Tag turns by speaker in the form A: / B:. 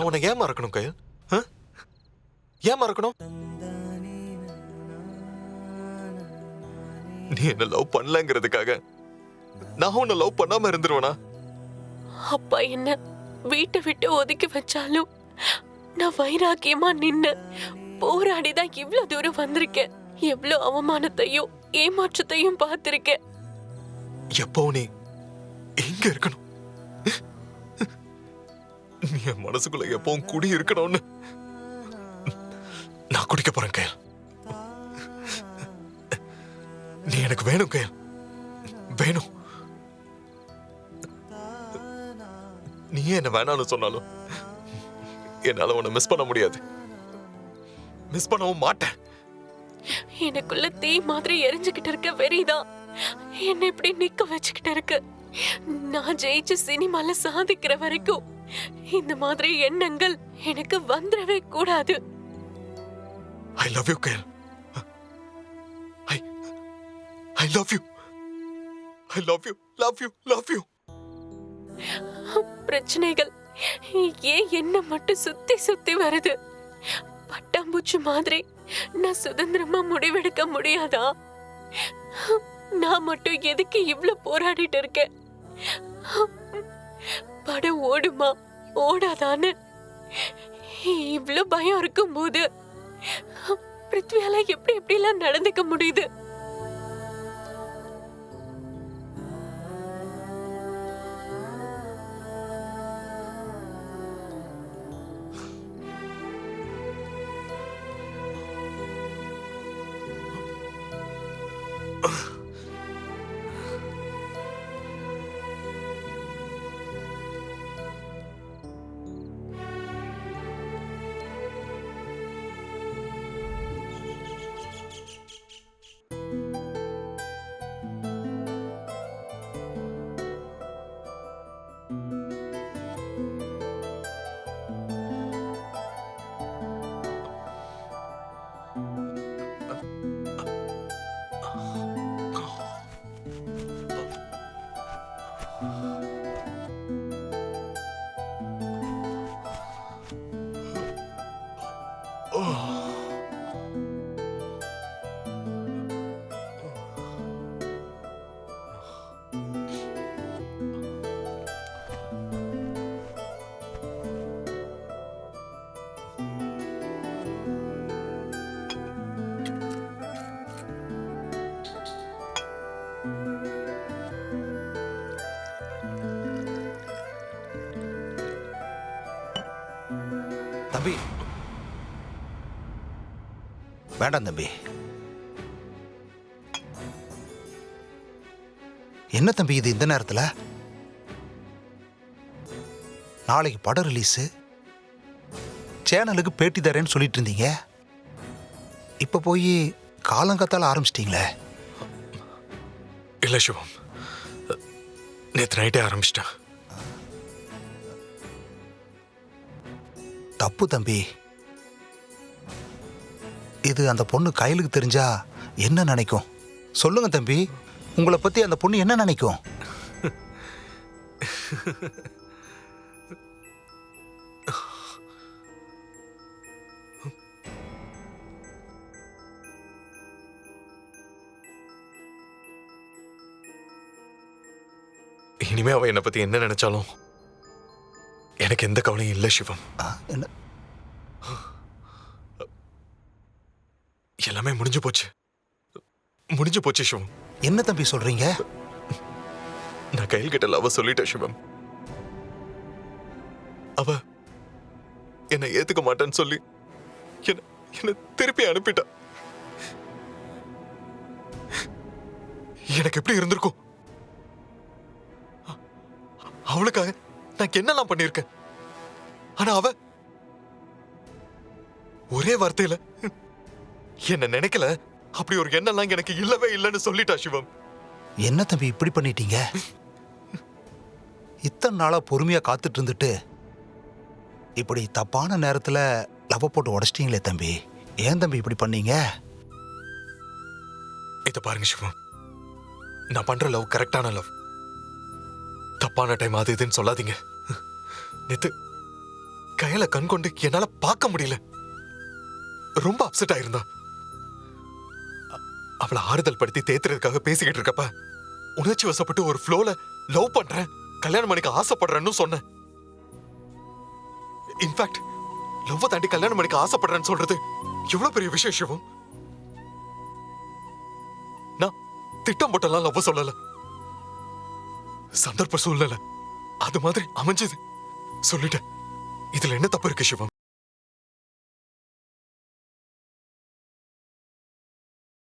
A: உன்னை ஏன் மறக்கணும் கயல்? ஏன் மறக்கணும்? நீ என்ன லவ் பண்ணலங்கிறதுக்காக நான் உன்னை லவ் பண்ணாம இருந்துருவனா?
B: அப்பா என்ன வீட்டை விட்டு ஒதுக்கி வச்சாலும் நான் வைராக்கியமா நின்னு போராடிதான் இவ்வளவு தூரம் வந்திருக்கேன். எவ்வளவு அவமானத்தையும் ஏமாற்றத்தையும் பார்த்திருக்கேன்.
A: எப்போ நீ எங்க இருக்கணும்? நீ என் மனசுக்குள்ள எப்பவும் குடி இருக்கணும்னு நான் குடிக்க போறேன் கயல். நீ எனக்கு வேணும் கயல், வேணும். நீ என்ன வேணாம்னு சொன்னாலும் என்னால உன்னை மிஸ் பண்ண முடியாது. மிஸ் பண்ணவும் மாட்டேன்.
B: எனக்குள்ள தீ மாதிரி எரிஞ்சுக்கிட்டு இருக்க வெறிதான் என்ன இப்படி நிக்க வச்சுக்கிட்டு இருக்கு. நான் ஜெயிச்சு சினிமால சாதிக்கிற வரைக்கும் இந்த மாதிரி எண்ணங்கள் எனக்கு வந்துடவே கூடாது.
A: I love you Kayal. I love you. I love you. Love you. Love you.
B: பிரச்சனைகள் ஏன் என்ன மட்டும் சுத்தி சுத்தி வருது? பட்டாம்பூச்சி மாதிரி நான் சுதந்திரமா முடிவெடுக்க முடியாதா? நான் மட்டும் எதுக்கு இவ்வளவு போராடிட்டு இருக்கேன்? படம் ஓடுமா ஓடாதான்னு இவ்வளவு பயம் இருக்கும் போது பிருத்வியால எப்படி எப்படிலாம் நடந்துக்க முடியுது?
C: தம்பி வேண்டாம் தம்பி. என்ன தம்பி இது இந்த நேரத்தில்? நாளைக்கு படம் ரிலீஸு, சேனலுக்கு பேட்டி தரேன்னு சொல்லிட்டு இருந்தீங்க. இப்போ போய் காலங்காத்தால ஆரம்பிச்சிட்டீங்களே.
A: இல்ல சிவம், நேற்று நைட்டே ஆரம்பிச்சிட்டேன்.
C: தப்பு தம்பி. இது அந்த பொண்ணு கையிலுக்கு தெரிஞ்சா என்ன நினைக்கும்? சொல்லுங்க தம்பி, உங்களை பத்தி அந்த பொண்ணு என்ன நினைக்கும்?
A: இனிமே அவ என்னை பத்தி என்ன நினைச்சாலும் எனக்கு எந்த கவலையும் இல்லை சிவம்.
C: என்ன
A: எல்லாமே முடிஞ்சு போச்சு, முடிஞ்சு போச்சு சிவம்.
C: என்ன தம்பி சொல்றீங்க?
A: நான் கையில் கிட்ட லவ் சொல்லிட்டேன் சிவம். அவ என்னை ஏத்துக்க மாட்டேன்னு சொல்லி என்ன திருப்பி அனுப்பிட்டா. எனக்கு எப்படி இருந்திருக்கும்? அவளுக்காக நான் என்னெல்லாம் பண்ணிருக்கேன். ஆனா அவ ஒரே வார்த்தையில என்ன நினைக்கல, அப்படி ஒரு எண்ணெல்லாம் எனக்கு இல்லவே இல்லைன்னு சொல்லிட்டா சிவம்.
C: என்ன தம்பி இப்படி பண்ணிட்டீங்க? இத்தனை நாளா பொறுமையா காத்துட்டு இருந்துட்டு இப்படி தப்பான நேரத்துல லவ் போட்டு உடைச்சிட்டீங்களே தம்பி. ஏன் தம்பி இப்படி பண்ணீங்க?
A: இத பாருங்க சிவம், நான் பண்ற லவ் கரெக்டான லவ். தப்பான டைம் அது இதுன்னு சொல்லாதீங்க. நேத்து கையில கண் கொண்டு என்னால பார்க்க முடியல. ரொம்ப அப்செட் ஆயிருந்தா. அவளை ஆறுதல் படுத்தி தேத்துறதுக்காக பேசிக்கிட்டு இருக்கப்ப உணர்ச்சி வசப்பட்டு ஒரு ஃப்ளோல லவ் பண்றேன், கல்யாணம் பண்ணிக்க ஆசைப்படுறேன்னு சொன்னேன். இன்ஃபேக்ட் லவ் தாண்டி கல்யாணம் பண்ணிக்க ஆசைப்படுறேன்னு சொல்றது எவ்வளவு பெரிய விஷயம் சிவம். நான் திட்டம் போட்டெல்லாம் லவ் சொல்லல, சந்தர்ப்ப சூழ்நிலை அது மாதிரி அமைஞ்சது. சொல்லிட்டேன். இதுல என்ன தப்பு இருக்கு சிவம்?